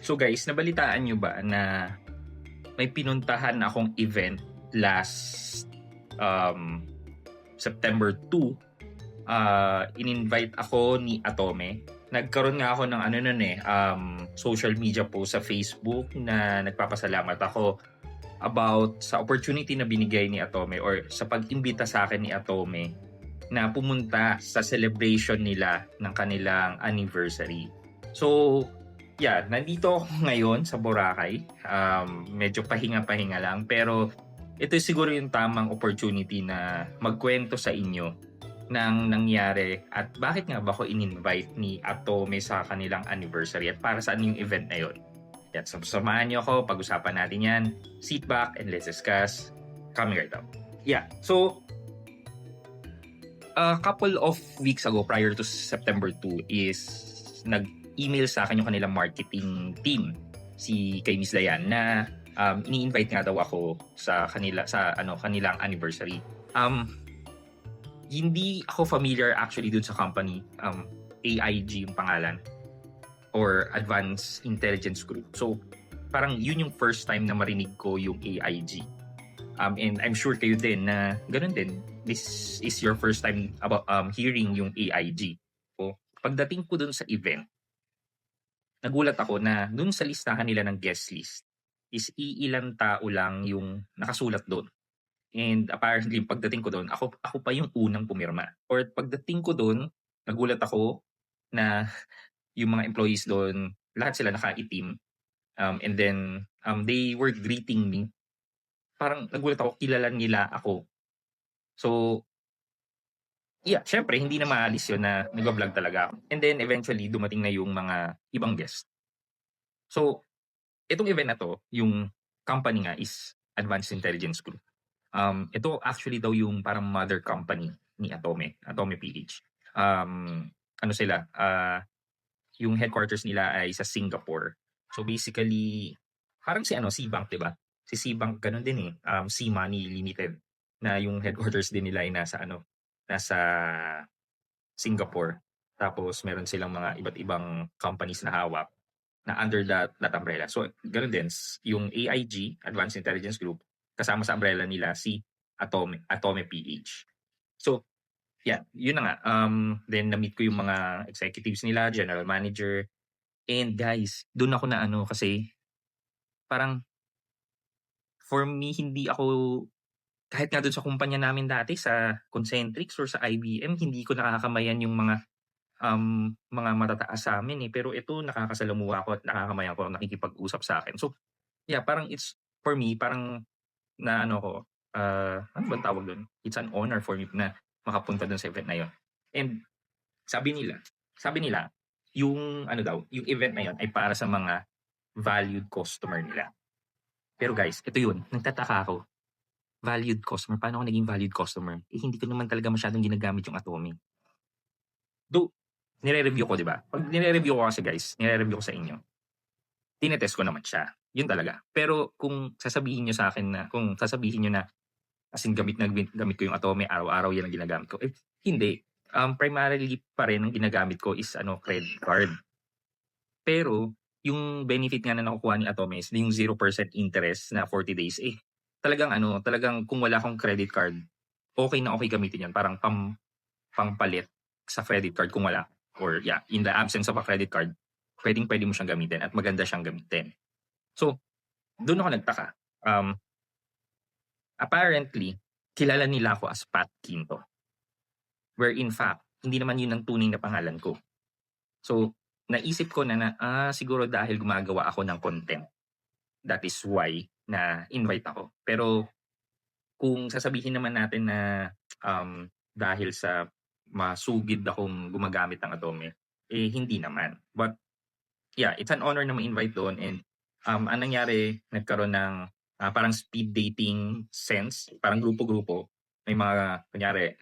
So guys, nabalitaan nyo ba na may pinuntahan akong event last um, September 2. In-invite ako ni Atome. Nagkaroon nga ako ng social media post sa Facebook na nagpapasalamat ako about sa opportunity na binigay ni Atome or sa pag-imbita sa akin ni Atome na pumunta sa celebration nila ng kanilang anniversary. So, nandito ako ngayon sa Boracay. Medyo pahinga-pahinga lang pero ito siguro yung tamang opportunity na magkwento sa inyo ng nangyari at bakit nga ba ako in-invite ni Atome sa kanilang anniversary at para saan yung event na yun. Yan, samahan niyo ako, pag-usapan natin yan. Sit back and let's discuss. Coming right up. So a couple of weeks ago prior to September 2 is nag-email sa akin yung kanilang marketing team, si kay Miss Dayan, na ini-invite nga daw ako sa kanilang anniversary. Hindi ako familiar actually dun sa company. AIG yung pangalan or Advanced Intelligence Group. So parang yun yung first time na marinig ko yung AIG. And I'm sure kayo din na ganun din. This is your first time about hearing yung AIG. So pagdating ko dun sa event, nagulat ako na dun sa listahan nila ng guest list is iilang tao lang yung nakasulat doon. And apparently, pagdating ko doon, ako pa yung unang pumirma. Or pagdating ko doon, nagulat ako na yung mga employees doon, lahat sila nakaitim. And then, they were greeting me. Parang nagulat ako, kilala nila ako. So, syempre, hindi na maalis yun na nag-vlog talaga ako. And then, eventually, dumating na yung mga ibang guests. So, itong event na to, yung company nga is Advanced Intelligence Group. Ito actually daw yung parang mother company ni Atome PH. Yung headquarters nila ay sa Singapore. So basically, parang si Cbank, 'di ba? Si Cbank ganun din C-Money Limited na yung headquarters din nila ay nasa Singapore. Tapos meron silang mga iba't ibang companies na hawak na under that umbrella. So ganun din yung AIG, Advanced Intelligence Group, kasama sa umbrella nila si Atome PH. So, yun na nga. Then na-meet ko yung mga executives nila, general manager. And guys, doon ako na kasi parang for me, hindi ako, kahit nga doon sa kumpanya namin dati sa Concentrix or sa IBM, hindi ko nakakamayan yung mga matataas sa amin pero ito nakakasalamuha ako at nakakamayan ko, nakikipag-usap sa akin. So, parang it's for me, parang na ano bang tawag doon? It's an honor for me na makapunta doon sa event na yon. And sabi nila, yung yung event na yon ay para sa mga valued customer nila. Pero guys, ito yun, nagtataka ako. Valued customer, paano ako naging valued customer? Hindi ko naman talaga masyadong ginagamit yung Atome. Though, nire-review ko, di ba? Pag nire-review ko kasi guys, nire-review ko sa inyo, tinetest ko naman siya. Yun talaga. Pero kung sasabihin nyo sa akin na, as in gamit ko yung Atome, araw-araw yan ang ginagamit ko. Hindi. Primarily pa rin ang ginagamit ko is credit card. Pero, yung benefit nga na nakukuha ni Atome is yung 0% interest na 40 days. Talagang kung wala akong credit card, okay na okay gamitin yan. Parang pangpalit sa credit card kung wala. Or in the absence of a credit card, pwede mo siyang gamitin at maganda siyang gamitin. So, doon ako nagtaka. Apparently, kilala nila ako as Pat Quinto. Where in fact, hindi naman yun ang tunay na pangalan ko. So, naisip ko na siguro dahil gumagawa ako ng content. That is why na invite ako. Pero, kung sasabihin naman natin na dahil sa masugid akong gumagamit ng Atome, hindi naman. But, it's an honor na ma-invite doon and ang nangyari, nagkaroon ng parang speed dating sense, parang grupo-grupo. May mga, kunyari,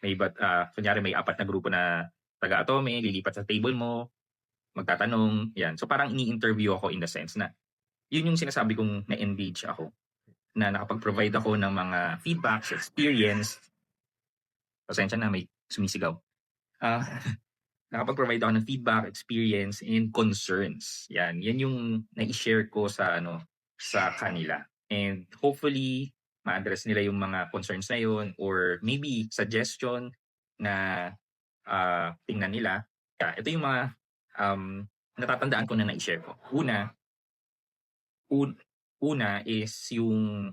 may 4 na grupo na taga-Atome, lilipat sa table mo, magtatanong, yan. So parang ini-interview ako in the sense na, yun yung sinasabi kong na-engage ako, na nakapag-provide ako ng mga feedbacks, experience. Pasensya na, may sumisigaw. nakapag-provide ako ng feedback, experience, and concerns. Yan yung nai-share ko sa sa kanila. And hopefully, ma-address nila yung mga concerns na yun or maybe suggestion na tingnan nila. Ito yung mga natatandaan ko na nai-share ko. Una is yung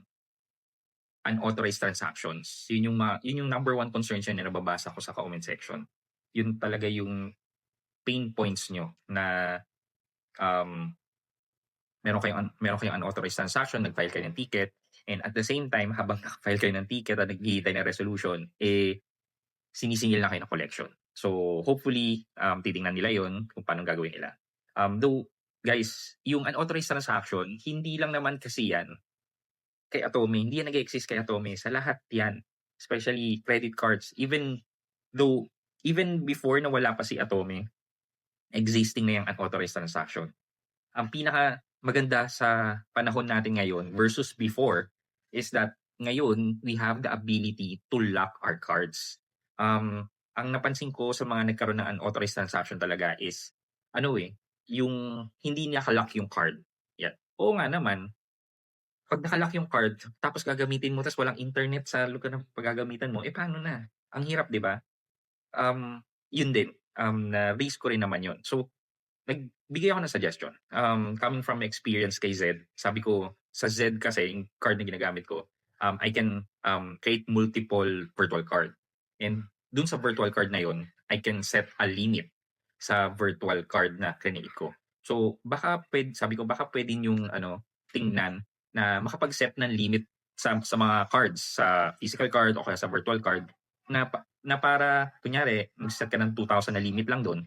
unauthorized transactions. Yun yung number one concern siya na nababasa ko sa comment section. Yun talaga yung pain points nyo na meron kayong unauthorized transaction, nag-file kayo ng ticket, and at the same time, habang nag-file kayo ng ticket at naghihintay ng resolution, sinisingil na kayo ng collection. So hopefully, titingnan nila yon kung paano gagawin nila. Though, guys, yung unauthorized transaction, hindi lang naman kasi yan kay Atome, hindi yan nag-exist kay Atome. Sa lahat yan, especially credit cards, even before na wala pa si Atome, existing na yung unauthorized transaction. Ang pinaka maganda sa panahon natin ngayon versus before is that ngayon we have the ability to lock our cards. Ang napansin ko sa mga nagkaroon ng unauthorized transaction talaga is yung hindi niya ka-lock yung card. Yan. Oo nga naman, pag naka-lock yung card tapos gagamitin mo tapos walang internet sa lugar ng paggagamitan mo, paano na? Ang hirap, 'di ba? Yun din, na-raise ko rin naman yun. So, nagbigay ako ng suggestion. Coming from experience kay Zed, sabi ko, sa Zed kasi, yung card na ginagamit ko, I can create multiple virtual card. And dun sa virtual card na yun, I can set a limit sa virtual card na create ko. So, sabi ko, baka pwede yung tingnan na makapag-set ng limit sa mga cards, sa physical card o kaya sa virtual card, na para, kunyari, mag-set ka ng 2,000 na limit lang doon,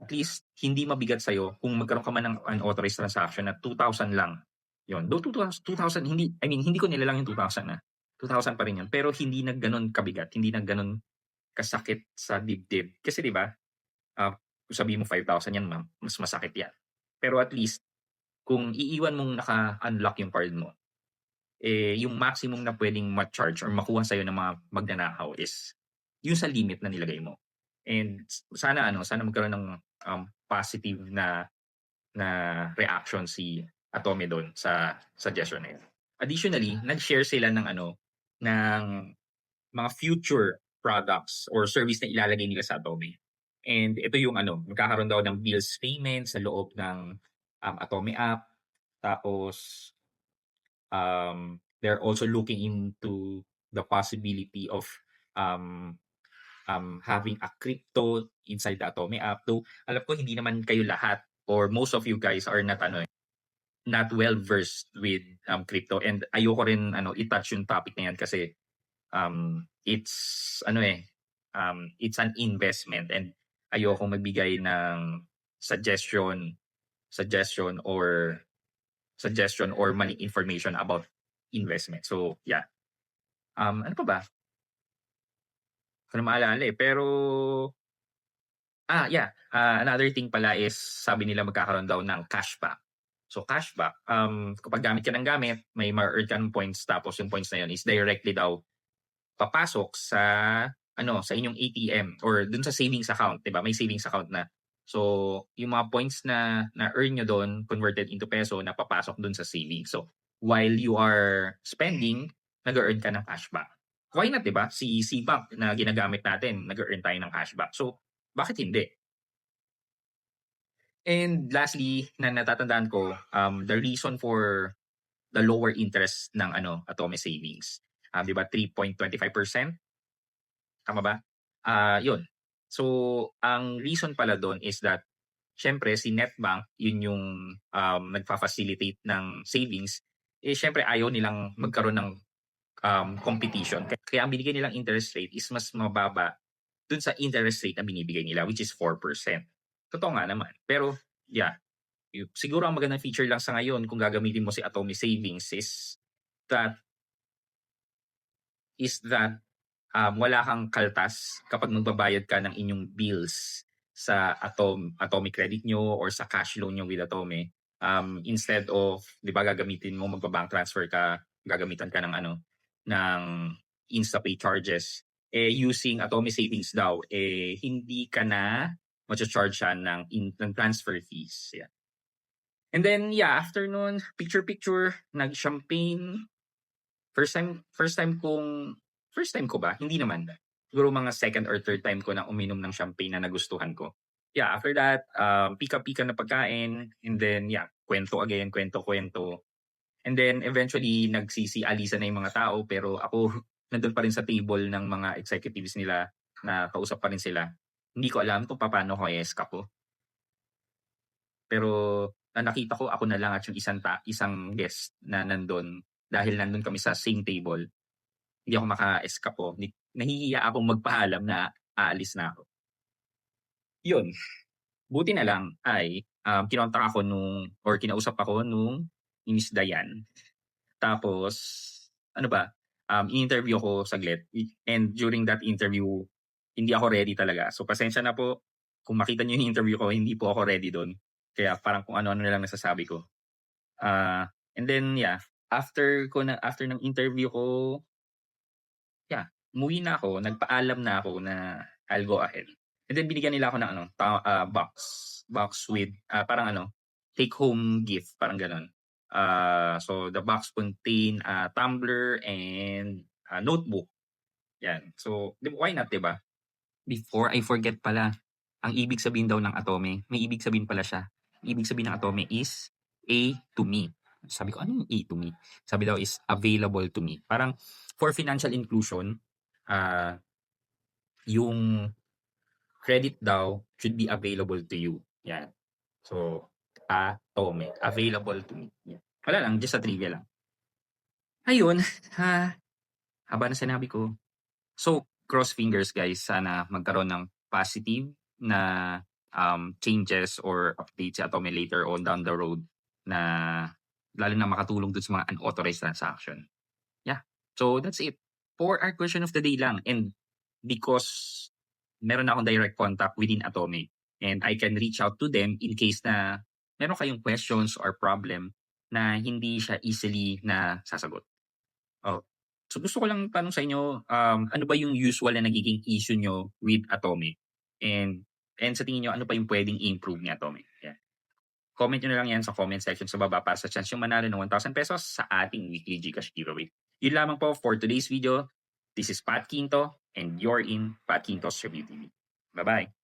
at least, hindi mabigat sa'yo kung magkaroon ka man ng unauthorized transaction na 2,000 lang. Yun. Though 2,000, hindi ko nilalang yung 2,000 na. 2,000 pa rin yun. Pero hindi na ganun kabigat, hindi na ganun kasakit sa dibdib. Kasi di ba, kung sabihin mo 5,000 yan, mas masakit yan. Pero at least, kung iiwan mong naka-unlock yung card mo, yung maximum na pwedeng ma-charge or makuha sa'yo ng mga magnanakaw is yung sa limit na nilagay mo. And sana magkaroon ng positive na reaction si Atome doon sa suggestion na yun. Additionally, nag-share sila ng ng mga future products or service na ilalagay nila sa Atome. And ito yung magkakaroon daw ng bills payment sa loob ng Atome app. Tapos they're also looking into the possibility of having a crypto inside the Atome app. Though alam ko hindi naman kayo lahat or most of you guys are not well versed with crypto, and ayoko rin i-touch yung topic na yan kasi it's it's an investment and ayoko magbigay ng suggestion or mali information about investment. So yeah. Ano pa ba? Ko na maalala pero another thing pala is sabi nila magkakaroon daw ng cashback. So cashback, kapag gamit ka ng gamit, may ma-earn ka ng points, tapos yung points na yun is directly daw papasok sa sa inyong ATM or dun sa savings account, 'di ba? May savings account na. So yung mga points na earn nyo doon converted into peso na papasok dun sa savings. So while you are spending, nag-earn ka ng cashback. Why not, 'di ba? Si Bank na ginagamit natin, nag-earn tayo ng cashback. So bakit hindi? And lastly, na natatandaan ko, the reason for the lower interest ng Atome Savings. 'Di ba 3.25%? Tama ba? Yun. So, ang reason pala doon is that syempre si Netbank, yun yung nagfa-facilitate ng savings, syempre ayaw nilang magkaroon ng competition. Kaya ang binigay nilang interest rate is mas mababa dun sa interest rate na binibigay nila, which is 4%. Totoo nga naman. Pero, yeah. Siguro ang magandang feature lang sa ngayon kung gagamitin mo si Atome Savings is that wala kang kaltas kapag magbabayad ka ng inyong bills sa Atome credit nyo or sa cash loan nyo with Atome. Instead of, di ba, gagamitin mo, magbabank transfer ka, gagamitan ka ng ng InstaPay charges, using Atome Savings daw, hindi ka na macha-charge siya ng transfer fees. Yeah. And then, yeah, after nun, picture-picture, nag-champagne. First time ko ba? Hindi naman. Siguro mga second or third time ko na uminom ng champagne na nagustuhan ko. Yeah, after that, pika-pika na pagkain. And then, yeah, kwento again, kwento-kwento. And then, eventually, nagsisialisan na yung mga tao. Pero ako, nandun pa rin sa table ng mga executives nila na kausap pa rin sila. Hindi ko alam kung paano ko i-escape ko. Pero nakita ko ako na lang at yung isang guest na nandun dahil nandun kami sa same table. Hindi ako maka-escape po. Nahihiya akong magpaalam na aalis na ako. Yun. Buti na lang ay kinontak ako kinausap ako nung ni Miss Dayan. Tapos, ano ba, in-interview ko saglit. And during that interview, hindi ako ready talaga. So, pasensya na po. Kung makita niyo yung interview ko, hindi po ako ready doon. Kaya parang kung ano-ano na lang nasasabi ko. And then, yeah, after ng interview ko, yeah, umuwi na ako, nagpaalam na ako na I'll go ahead. And then binigyan nila ako ng box with parang take home gift, parang ganon. So the box contain a tumbler and a notebook. Yan. So why not, 'di ba? Before I forget pala, ang ibig sabihin daw ng Atome, may ibig sabihin pala siya. Ibig sabihin ng Atome is A to me. Sabi ko, ano yung A to me? Sabi daw is available to me. Parang for financial inclusion, yung credit daw should be available to you. Yan. So, Atome, available to me. Yan. Wala lang, just a trivia lang. Ayun, haba na sinabi ko. So, cross fingers guys, sana magkaroon ng positive na changes or updates sa Atome later on down the road na lalo na makatulong dun sa mga unauthorized transaction. Yeah. So, that's it. For our question of the day lang. And because meron akong direct contact within Atome and I can reach out to them in case na meron kayong questions or problem na hindi siya easily na sasagot. Oh. So gusto ko lang tanong sa inyo, ano ba yung usual na nagiging issue nyo with Atome? And sa tingin nyo, ano pa yung pwedeng improve ni Atome? Yeah. Comment nyo na lang yan sa comment section sa baba para sa chance yung manalo ng 1,000 pesos sa ating weekly Gcash giveaway. Yun lamang po for today's video. This is Pat Quinto and you're in Pat Quinto's Review TV. Bye-bye!